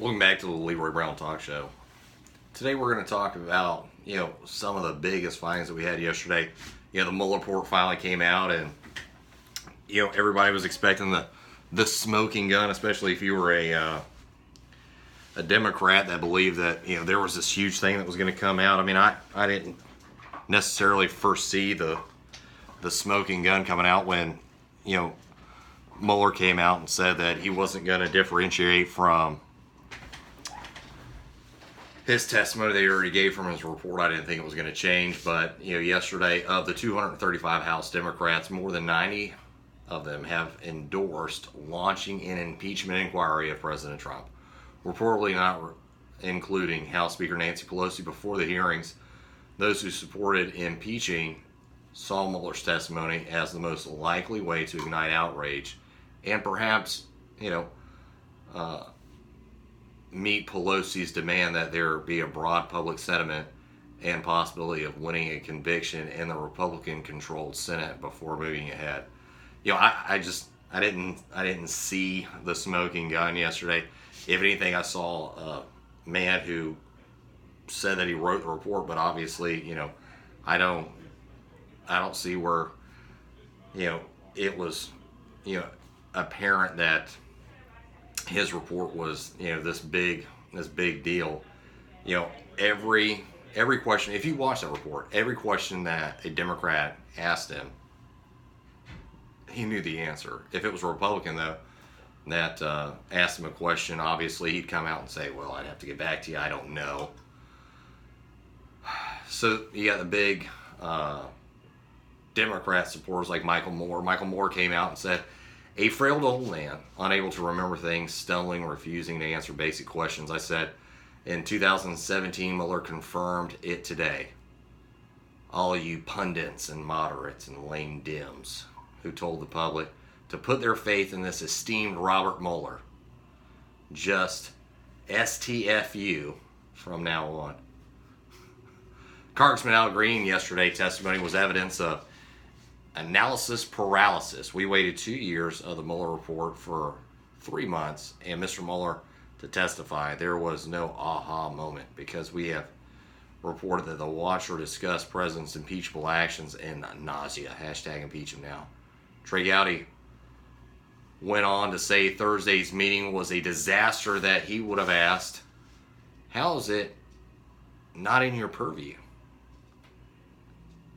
Welcome back to the Leroy Brown Talk Show. Today we're going to talk about, some of the biggest findings that we had yesterday. The Muller report finally came out, and everybody was expecting the smoking gun, especially if you were a Democrat that believed that there was this huge thing that was going to come out. I mean, I didn't necessarily foresee the smoking gun coming out when Muller came out and said that he wasn't going to differentiate from his testimony that he already gave from his report. I didn't think it was going to change, but yesterday, of the 235 House Democrats, more than 90 of them have endorsed launching an impeachment inquiry of President Trump, reportedly not including House Speaker Nancy Pelosi. Before the hearings, those who supported impeaching saw Mueller's testimony as the most likely way to ignite outrage and perhaps, meet Pelosi's demand that there be a broad public sentiment and possibility of winning a conviction in the Republican-controlled Senate before moving ahead. I didn't see the smoking gun yesterday. If anything, I saw a man who said that he wrote the report, but obviously, I don't see where, it was, apparent that his report was, this big deal. Every question, if you watch that report, every question that a Democrat asked him, he knew the answer. If it was a Republican, though, that asked him a question, obviously he'd come out and say, well, I'd have to get back to you, I don't know. So you got the big Democrat supporters like Michael Moore. Michael Moore came out and said, a frail old man, unable to remember things, stumbling, refusing to answer basic questions. I said, in 2017, Mueller confirmed it today. All you pundits and moderates and lame Dems who told the public to put their faith in this esteemed Robert Mueller, just STFU from now on. Congressman Al Green yesterday's testimony was evidence of analysis paralysis. We waited 2 years of the Mueller report for 3 months, and Mr. Mueller to testify. There was no aha moment because we have reported that the watcher discussed President's impeachable actions in nausea. Hashtag impeach him now. Trey Gowdy went on to say Thursday's meeting was a disaster that he would have asked, how is it not in your purview?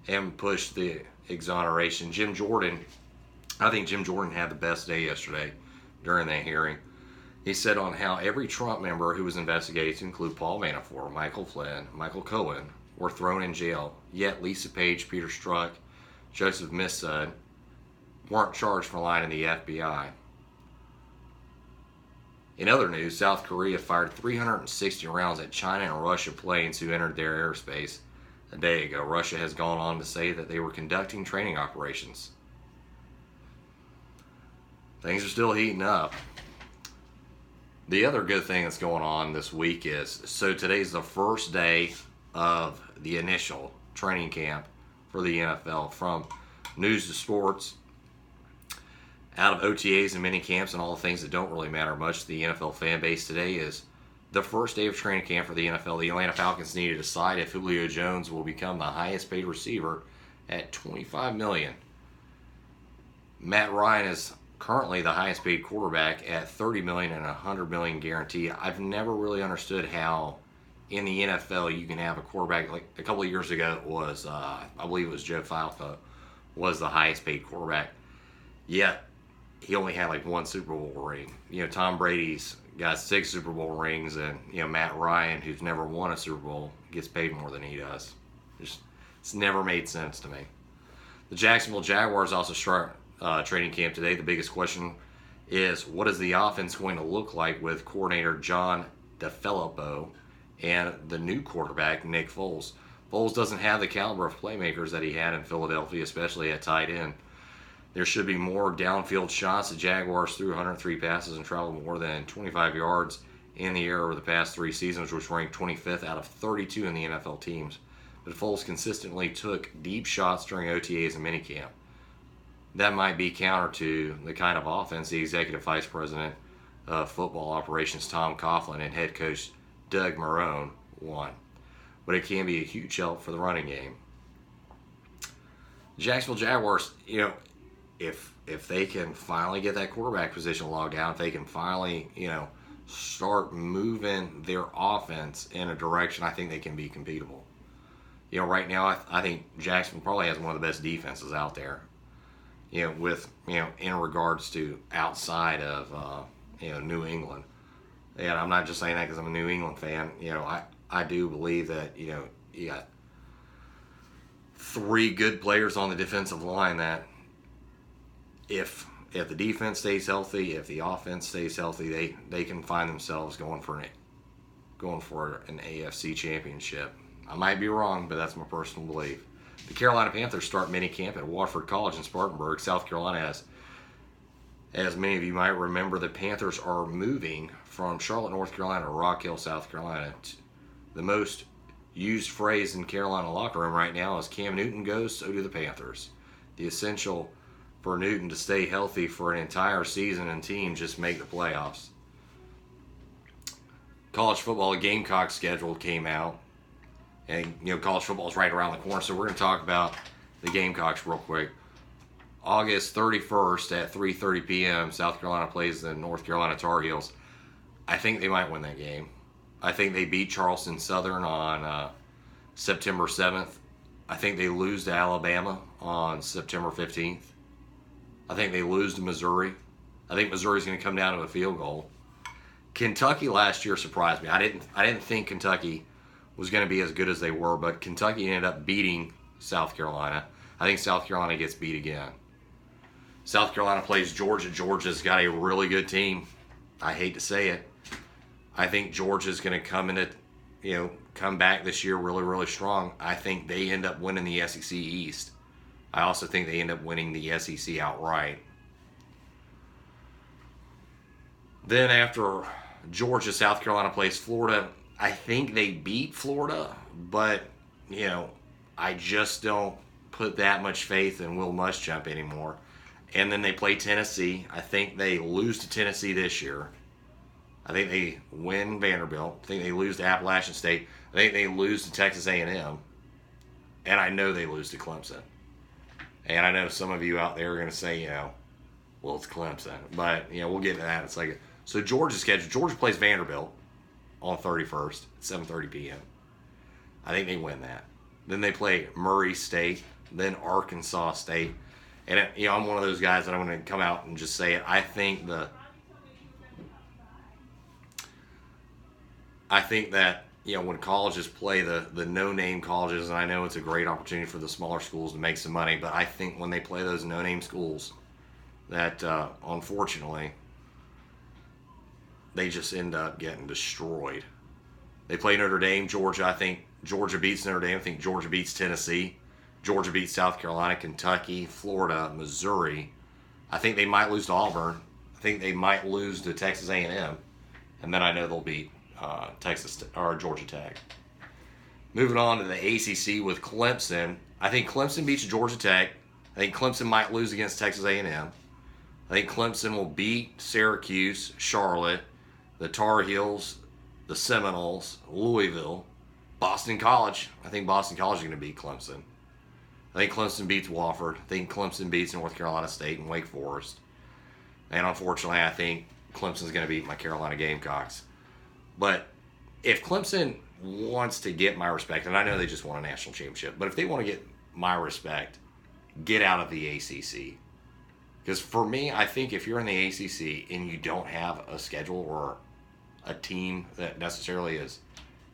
And pushed the exoneration. I think Jim Jordan had the best day yesterday during that hearing. He said on how every Trump member who was investigated, to include Paul Manafort, Michael Flynn, Michael Cohen, were thrown in jail, yet Lisa Page, Peter Strzok, Joseph Mifsud weren't charged for lying to the FBI. In other news, South Korea fired 360 rounds at China and Russia planes who entered their airspace a day ago. Russia has gone on to say that they were conducting training operations. Things are still heating up. The other good thing that's going on this week is, so today's the first day of the initial training camp for the NFL. From news to sports, out of OTAs and mini camps and all the things that don't really matter much to the NFL fan base, today is the first day of training camp for the NFL. The Atlanta Falcons need to decide if Julio Jones will become the highest paid receiver at $25 million. Matt Ryan is currently the highest paid quarterback at $30 million and $100 million guarantee. I've never really understood how in the NFL you can have a quarterback, like a couple of years ago it was, I believe it was Joe Falco, was the highest paid quarterback. Yet he only had like one Super Bowl ring. Tom Brady's got 6 Super Bowl rings, and Matt Ryan, who's never won a Super Bowl, gets paid more than he does. It's never made sense to me. The Jacksonville Jaguars also start training camp today. The biggest question is, what is the offense going to look like with coordinator John DeFilippo and the new quarterback Nick Foles? Foles doesn't have the caliber of playmakers that he had in Philadelphia, especially at tight end. There should be more downfield shots. The Jaguars threw 103 passes and traveled more than 25 yards in the air over the past 3 seasons, which ranked 25th out of 32 in the NFL teams. But Foles consistently took deep shots during OTAs and minicamp. That might be counter to the kind of offense the executive vice president of football operations Tom Coughlin and head coach Doug Marrone won. But it can be a huge help for the running game. Jacksonville Jaguars, if they can finally get that quarterback position locked down, if they can finally, start moving their offense in a direction, I think they can be competable. Right now, I think Jacksonville probably has one of the best defenses out there. In regards to outside of, New England. And I'm not just saying that because I'm a New England fan. I do believe that, you got 3 good players on the defensive line that if the defense stays healthy, if the offense stays healthy, they can find themselves going for an AFC championship. I might be wrong, but that's my personal belief. The Carolina Panthers start minicamp at Wofford College in Spartanburg, South Carolina. As many of you might remember, the Panthers are moving from Charlotte, North Carolina to Rock Hill, South Carolina. The most used phrase in Carolina locker room right now is Cam Newton goes, so do the Panthers. The essential for Newton to stay healthy for an entire season and team just make the playoffs. College football Gamecock schedule came out. And, college football is right around the corner, so we're going to talk about the Gamecocks real quick. August 31st at 3:30 p.m., South Carolina plays the North Carolina Tar Heels. I think they might win that game. I think they beat Charleston Southern on September 7th. I think they lose to Alabama on September 15th. I think they lose to Missouri. I think Missouri's going to come down to a field goal. Kentucky last year surprised me. I didn't think Kentucky was going to be as good as they were, but Kentucky ended up beating South Carolina. I think South Carolina gets beat again. South Carolina plays Georgia. Georgia's got a really good team. I hate to say it. I think Georgia's going to come back this year really, really strong. I think they end up winning the SEC East. I also think they end up winning the SEC outright. Then after Georgia, South Carolina plays Florida. I think they beat Florida, but, I just don't put that much faith in Will Muschamp anymore. And then they play Tennessee. I think they lose to Tennessee this year. I think they win Vanderbilt. I think they lose to Appalachian State. I think they lose to Texas A&M. And I know they lose to Clemson. And I know some of you out there are going to say, well, it's Clemson. But, we'll get to that in a second. So Georgia's schedule. Georgia plays Vanderbilt on 31st at 7:30 p.m. I think they win that. Then they play Murray State, then Arkansas State. And, I'm one of those guys that I'm going to come out and just say it. I think that, when colleges play the no-name colleges, and I know it's a great opportunity for the smaller schools to make some money, but I think when they play those no-name schools that, unfortunately, they just end up getting destroyed. They play Notre Dame, Georgia. I think Georgia beats Notre Dame. I think Georgia beats Tennessee. Georgia beats South Carolina, Kentucky, Florida, Missouri. I think they might lose to Auburn. I think they might lose to Texas A&M. And then I know they'll beat Georgia Tech. Moving on to the ACC with Clemson. I think Clemson beats Georgia Tech. I think Clemson might lose against Texas A&M. I think Clemson will beat Syracuse, Charlotte, the Tar Heels, the Seminoles, Louisville, Boston College. I think Boston College is going to beat Clemson. I think Clemson beats Wofford. I think Clemson beats North Carolina State and Wake Forest. And unfortunately, I think Clemson's going to beat my Carolina Gamecocks. But if Clemson wants to get my respect, and I know they just won a national championship, but if they want to get my respect, get out of the ACC. Because for me, I think if you're in the ACC and you don't have a schedule or a team that necessarily is,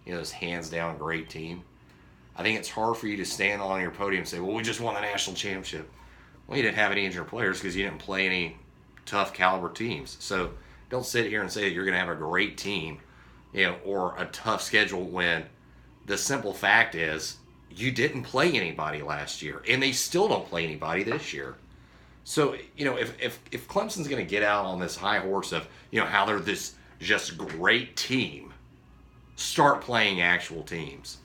this hands down great team, I think it's hard for you to stand on your podium and say, well, we just won the national championship. Well, you didn't have any injured players because you didn't play any tough caliber teams. So don't sit here and say that you're going to have a great team, or a tough schedule when the simple fact is you didn't play anybody last year and they still don't play anybody this year. So, if Clemson's going to get out on this high horse of, how they're this just great team, start playing actual teams.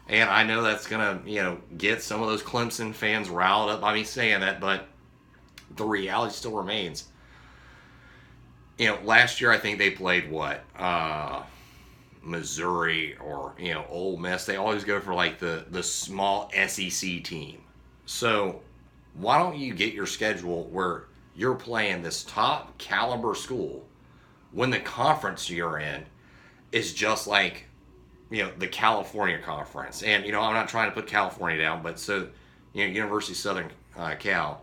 And I know that's going to, get some of those Clemson fans riled up by me saying that, but the reality still remains. last year I think they played what? Missouri or, Ole Miss. They always go for like the small SEC team. So why don't you get your schedule where you're playing this top caliber school when the conference you're in is just like, the California conference. And, I'm not trying to put California down, but so, University of Southern Cal,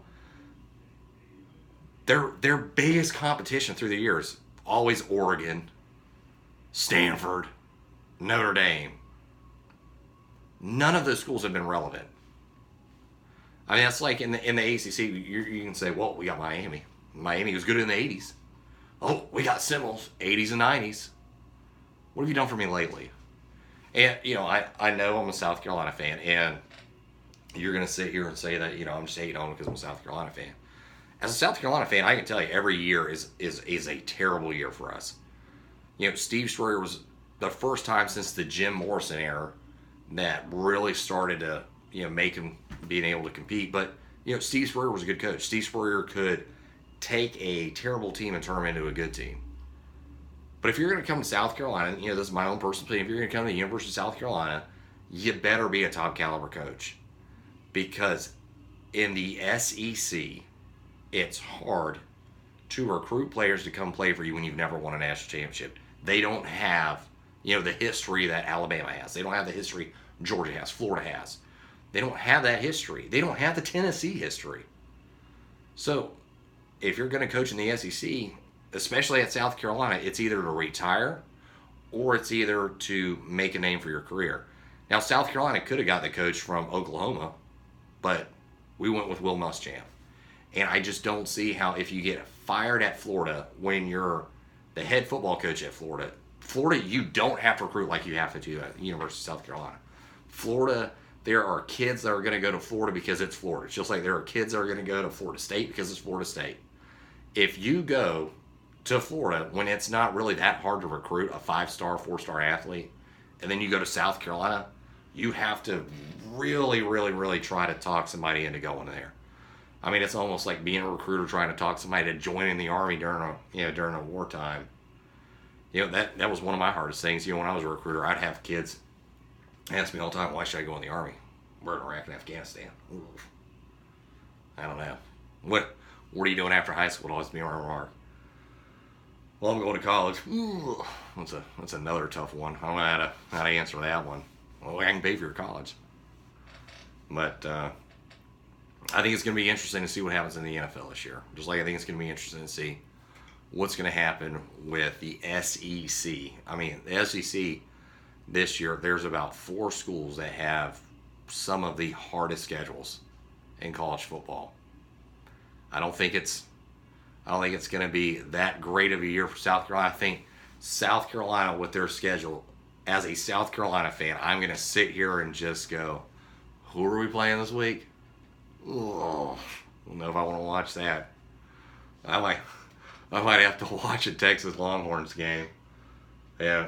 their biggest competition through the years, always Oregon, Stanford, Notre Dame. None of those schools have been relevant. I mean, that's like in the ACC, you can say, well, we got Miami. Miami was good in the 80s. Oh, we got Seminoles, 80s and 90s. What have you done for me lately? And, I know I'm a South Carolina fan, and you're going to sit here and say that, I'm just hating on them because I'm a South Carolina fan. As a South Carolina fan, I can tell you every year is a terrible year for us. Steve Spurrier was the first time since the Jim Morrison era that really started to, make him being able to compete. But, Steve Spurrier was a good coach. Steve Spurrier could take a terrible team and turn them into a good team. But if you're going to come to South Carolina, this is my own personal opinion, if you're going to come to the University of South Carolina, you better be a top caliber coach. Because in the SEC, it's hard to recruit players to come play for you when you've never won a national championship. They don't have, the history that Alabama has. They don't have the history Georgia has, Florida has. They don't have that history. They don't have the Tennessee history. So, if you're going to coach in the SEC, especially at South Carolina, it's either to retire or it's either to make a name for your career. Now, South Carolina could have got the coach from Oklahoma, but we went with Will Muschamp. And I just don't see how, if you get fired at Florida when you're the head football coach at Florida, you don't have to recruit like you have to do at the University of South Carolina. Florida, there are kids that are going to go to Florida because it's Florida. It's just like there are kids that are going to go to Florida State because it's Florida State. If you go to Florida when it's not really that hard to recruit a 5-star, 4-star athlete, and then you go to South Carolina, you have to really, really, really try to talk somebody into going there. I mean, it's almost like being a recruiter trying to talk somebody to join in the Army during a wartime. That was one of my hardest things. When I was a recruiter, I'd have kids ask me all the time, why should I go in the Army? We're in Iraq and Afghanistan. Oof. I don't know. What are you doing after high school? It'd always be my remark. Well, I'm going to college. Ooh, that's another tough one. I don't know how to answer that one. Well, I can pay for your college. But I think it's going to be interesting to see what happens in the NFL this year. Just like I think it's going to be interesting to see what's going to happen with the SEC. I mean, the SEC this year, there's about 4 schools that have some of the hardest schedules in college football. I don't think it's going to be that great of a year for South Carolina. I think South Carolina, with their schedule, as a South Carolina fan, I'm going to sit here and just go, who are we playing this week? Oh, I don't know if I want to watch that. I might have to watch a Texas Longhorns game. Yeah,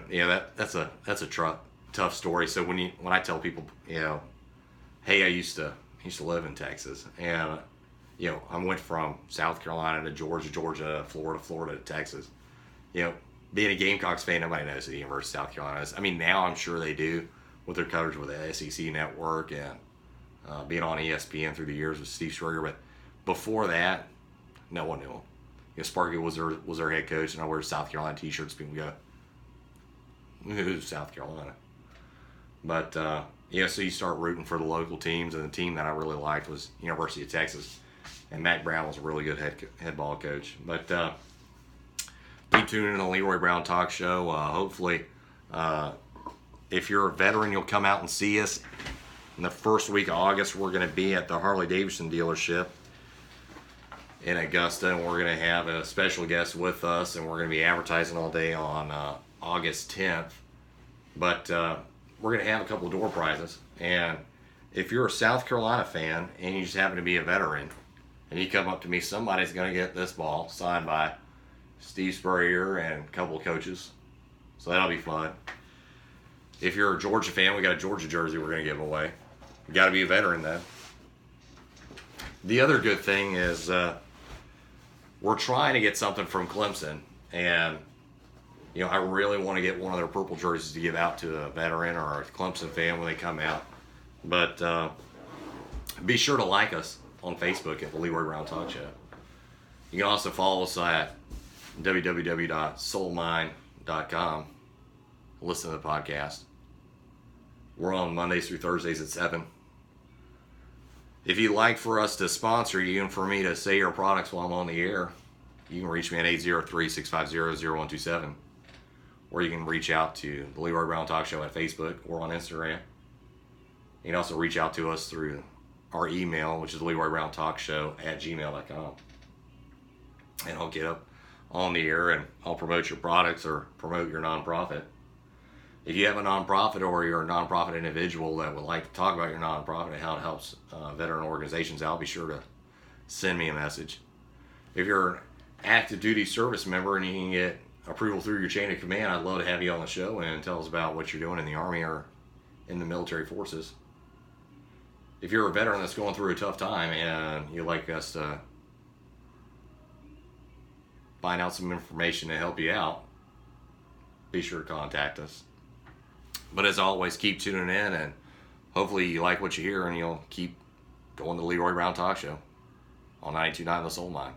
that's a tough story. So when I tell people, hey, I used to live in Texas, and I went from South Carolina to Georgia, Florida to Texas. Being a Gamecocks fan, nobody knows who the University of South Carolina is. I mean, now I'm sure they do with their coverage with the SEC network and being on ESPN through the years with Steve Spurrier. But before that, no one knew him. Sparky was their head coach, and I wear South Carolina t-shirts. People go, who's South Carolina? But so you start rooting for the local teams, and the team that I really liked was University of Texas, and Mac Brown was a really good head ball coach. But keep tuning in to the Leroy Brown Talk Show. Hopefully, if you're a veteran, you'll come out and see us. In the first week of August, we're going to be at the Harley-Davidson dealership in Augusta, and we're going to have a special guest with us, and we're going to be advertising all day on August 10th. But we're going to have a couple of door prizes, and if you're a South Carolina fan and you just happen to be a veteran, and you come up to me, somebody's going to get this ball signed by Steve Spurrier and a couple of coaches, so that'll be fun. If you're a Georgia fan, we got a Georgia jersey we're going to give away. You got to be a veteran, though. The other good thing is we're trying to get something from Clemson And I really want to get one of their purple jerseys to give out to a veteran or a Clemson fan when they come out. But be sure to like us on Facebook at the Leroy Brown Talk Show. You can also follow us at www.soulmine.com. Listen to the podcast. We're on Mondays through Thursdays at 7. If you'd like for us to sponsor you and for me to say your products while I'm on the air, you can reach me at 803-650-0127. Or you can reach out to the Leroy Brown Talk Show at Facebook or on Instagram. You can also reach out to us through our email, which is LeroyBrownTalkShow@gmail.com. And I'll get up on the air and I'll promote your products or promote your nonprofit. If you have a nonprofit or you're a nonprofit individual that would like to talk about your nonprofit and how it helps veteran organizations out, be sure to send me a message. If you're an active duty service member and you can get approval through your chain of command, I'd love to have you on the show and tell us about what you're doing in the Army or in the military forces. If you're a veteran that's going through a tough time and you'd like us to find out some information to help you out, be sure to contact us. But as always, keep tuning in, and hopefully you like what you hear and you'll keep going to the Leroy Brown Talk Show on 92.9 The Soul Mine.